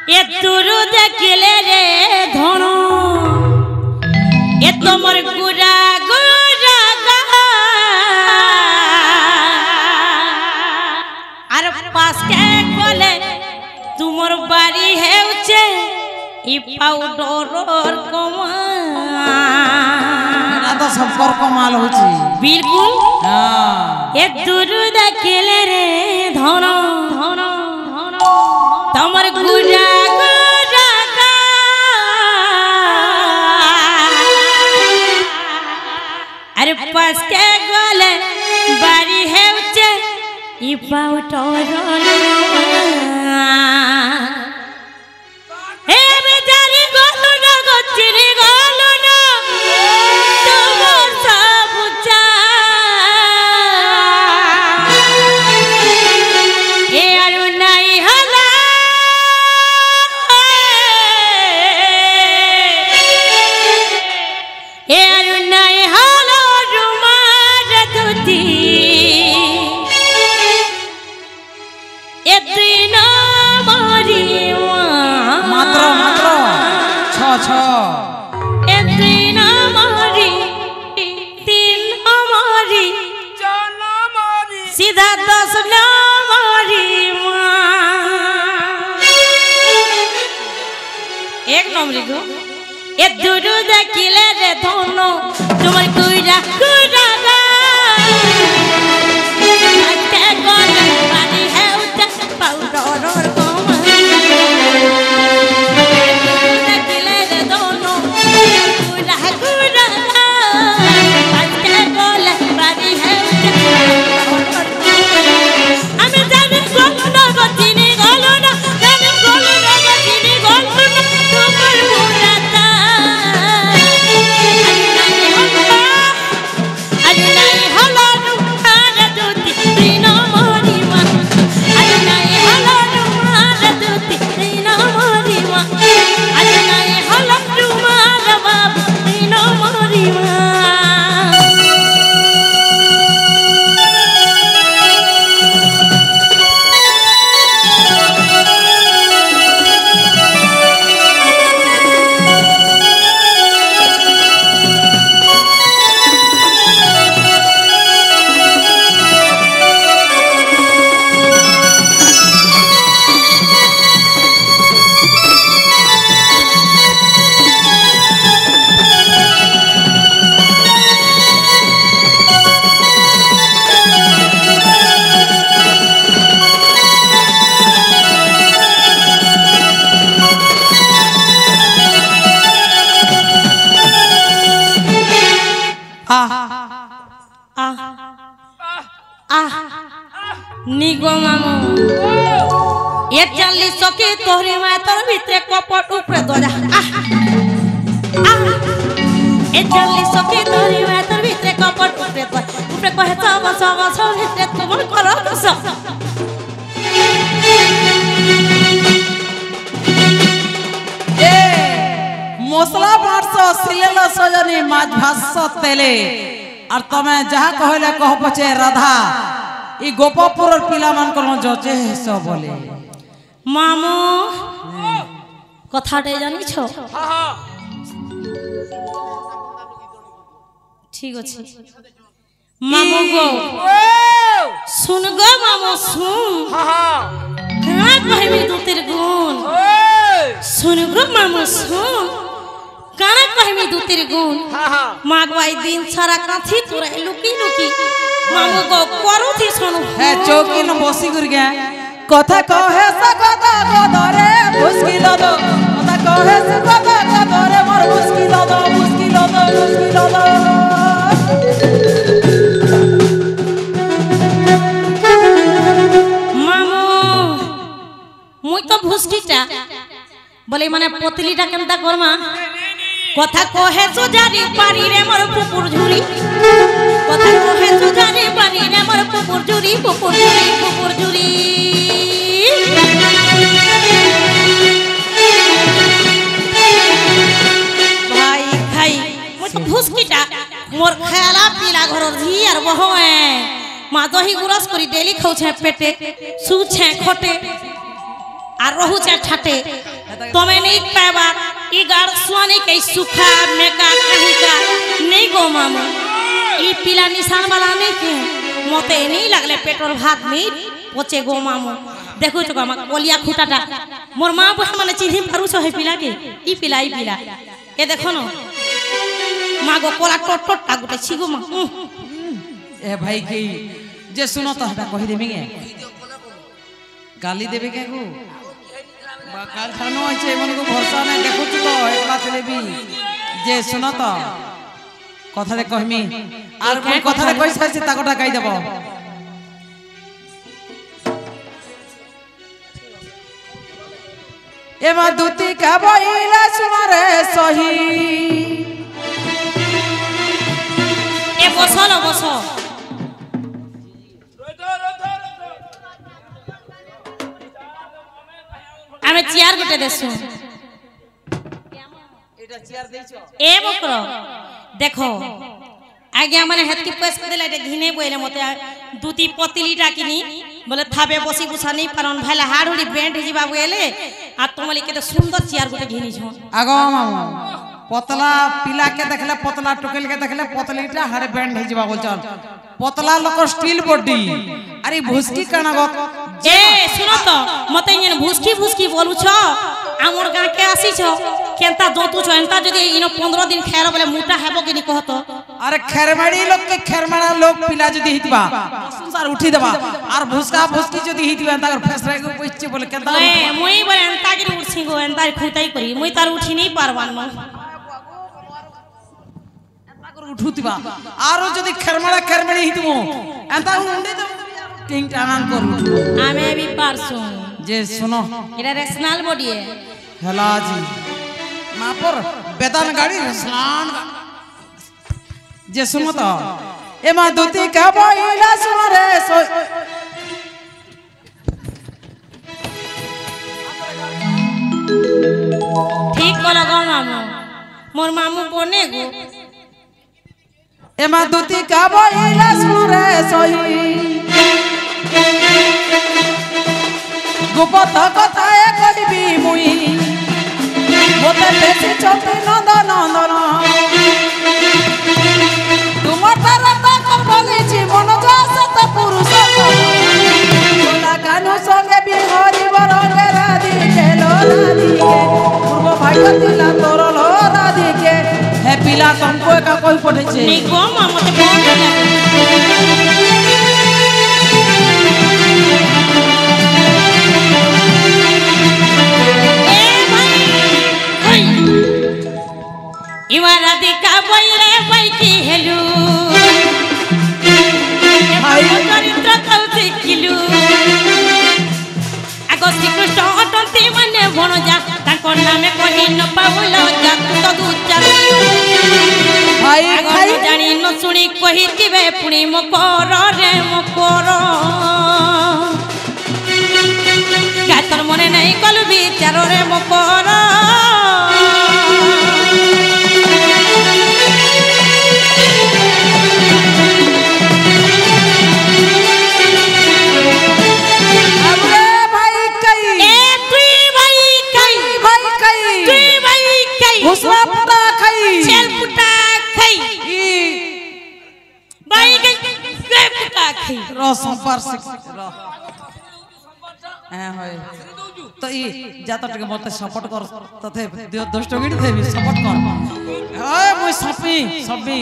এ তুরু দেখিলে রে ধন এ তোমার গুড়া গুড়া আর পাশে গলে তোমার বাড়ি হেউছে ই পাউডর কমা তো সম্পর্ক মাল হচ্ছে বিলকুল এ তুরু দেখিলে রে ধন ধন ধন তোমার গুড়া গুড়া আরে পাশে গলে বাড়ি হেউছে ই পাউডর सीधा 10 नंबरी एक नंबरी गो ए दुरु देखिले रे धनो तुम्हार कुइरा कुइरा गा के गल बानी है उता पाउडर कोमा देखिले रे धनो कुइरा कुइरा गा के गल बानी है निगो मामो ये 40 के तोहरे में तोर भीतर कपट ऊपर दो जा ये 40 के तोहरे में तोर भीतर कपट ऊपर कहे सब भीतर तुम करो सब ए मसला बाटसो सिलेला सजनी माछ भासो तेले और तमे जहा कहले कह पछे राधा ई गोपापुर पिला मान को जजे सब बोले मामू कथाटे जानि छो हां ठीक अछि मामू गो सुन गो मामू सुन हां कहां कहबी तू तेरे गुण सुन गो मामू सुन कहां कहबी तू तेरे गुण हां मागवाई दिन सारा काथी तोरा लुकी लुकी मामू को करू थी सुन है चौकी न बसी गुर गया कथा कहे सकदा गदरे मुश्किल दो कथा कहे सकदा गदरे मोर मुश्किल दो मामू मुई तो भुसकीटा बोले माने पतलीटा केनता करमा कथा कहे सुजारी पारी रे मोर पुपुर झुरी कथा कहे सुजारी पारी रे मोर पुपुर झुरी भाई खाई मो तो भुसकीटा मोर खेला पीला घर धी आर बहए मा दही गुरस करी डेली खाउ छे पेटे सु छे खटे आ रहू छे ठाटे तुम्हें नहीं पावा ई गाड़ सुआनी के सुखा में का कहीं का नहीं गो मामू ई पीला निशान वाला नहीं के मोते नहीं लगले पेट्रोल भात नहीं पोचे गो मामू देखो तो मामा कोलिया खुटाटा मोर मां बहन माने चिन्ही फरुसो है पीला के ई पीला ए देखो न मां गो कोला टोट टोट टा गुटे छिगो मां ए भाई की जे सुनो तो हटा कहि देबी के गाली देबे के को काल थानो আছে मन को भरोसा नै देखु तो एकला चले भी जे सुनो तो কথা रे कहमी आर कोई কথা रे कहि साइसे ताकोटा कहि देबो एमा दूती का बइला सुमारे सही ए बसो आमे चेयर गुटे देसु एटा चेयर देइछो ए बकरो देखो आगे माने हेत की पैसा देला एटा घिने बोइले मते दूती पतलीटा किनी बोले थाबे बसी बुसा नहीं परन भाइला हाडुडी बेंट हिजिबा बोइले आ तुमली के तो सुंदर चेयर गुटे घिनी छ आगो मामा पतला पिला के देखले पतला टुकेल के देखले पतलीटा हारे बेंट हिजिबा बोलचन पतला लोक स्टील बॉडी अरे भुसकी काना गो ए सुनो तो मते इने भुसकी बोलु छ आमर गां के आसी छ केनता जोतु छ एंता जदी इनो 15 दिन खेर बोले मोटा हेबो कि नि कहतो अरे खेरमाड़ी लोग के खेरमाड़ा लोग पिला जदी हितबा संसार उठी देबा और भुसकी जदी हितबा तार फेसरे को पछे बोले केनता ए मुई बोले एंता कि उठसी गो एंता खुताई करी मुई तार उठी नहीं पारवान म उठुतिबा आरो जदी खेरमाड़ी हितबो एंता उंडे तो टिंग टांगान कर आमे भी पारसु जे सुनो एरा रेशनल बॉडी है हला जी मां पर बेदान गाड़ी रेशनल जे सुनो तो ए मा दूती का बइला सुनो रे ठीक बोला गो मामू मोर मामू बने गो ए मा दूती का बइला सुनो रे सोई गोपत কথা এ করিবি মুই মতে বেশি চতে নন্দন তোমার তারা কর বলেছি মনোজাসত পুরুষ লাগানো সঙ্গে বিহরি বরঙ্গে রাধিকে লোরাধিকে পূর্ব ভাগ্য দিলা তোর লোরাধিকে হে পিলা তমকো একা কই পড়েছে নি গো মা মতে বল লাগে इवारा दिका बइरे बैठी हेलु हाय चरित्र कौति किलु आगो श्रीकृष्ण अटंती माने भण जा ताको नामे कहि न पाउल जा तो दूचा हाय हाय जानी न सुनी कहि दिबे पुणी मकर रे मकर गातर मने नहीं कल विचार रे मकर संपर से तो ई जाता टिके मते सपोर्ट कर तथे 10 टंगी देबी सपोर्ट कर हाय मुई सपी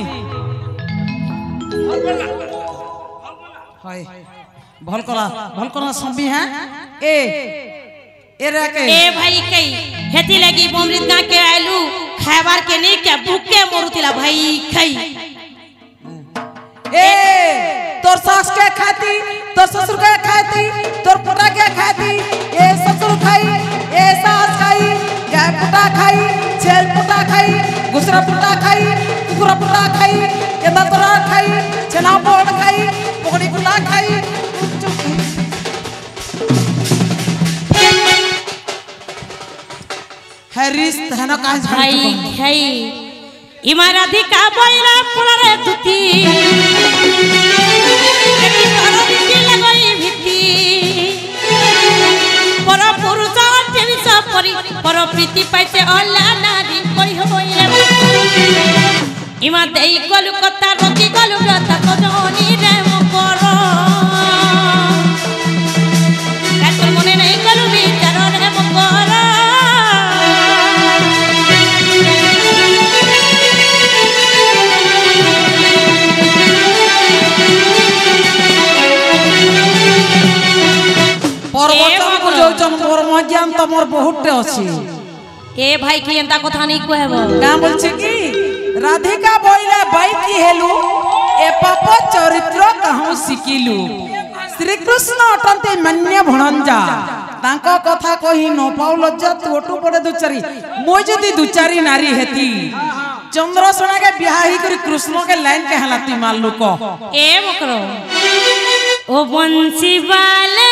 हाय भल कला संबी हैं ए रे के ए भाई कई हेती लगी बोमृत गा के आलू खाबार के नहीं क्या भूखे मरुतिला भाई खई ए तोर सास के खाती तोर ससुर के खाती तोर पुता के खाती ए ससुर खाई ए सास खाई गाय पुता खाई छेल पुता खाई गुसरा पुता खाई कुकुरा पुता खाई ए नतरा खाई छना पोड़ खाई पकड़ी पुता खाई हरिस हना का भाई खाई इमारती का बोइला पुलरे तुती एकी करो दिती लगई भिती पर पुरुष टेनिस परी पर प्रीति पाइते अल्ला नारी कोई होइले इमा देई गलु कथा रखी गलु व्यथा कजनी रे मकर काकर मने नहीं गलु विचार रे मकर परवचन को जोचन मोर मज्ञान त मोर बहुतटे अछि ए भाई की एंता कथा नहीं कहबो का बोल छी की राधिका बोइले बाई की हेलु ए पाप चरित्र कहूं सिकिलु श्री कृष्ण अटंते मन्य भणंजा तांका कथा कहि न पाउ लज्जा तोटू पड़े दुचारी मोय जदी दुचारी नारी हेती चंद्रसोना के बियाही करी कृष्ण के लाइन के हलाती माल लुको ए मकरो ओ बंसी वाले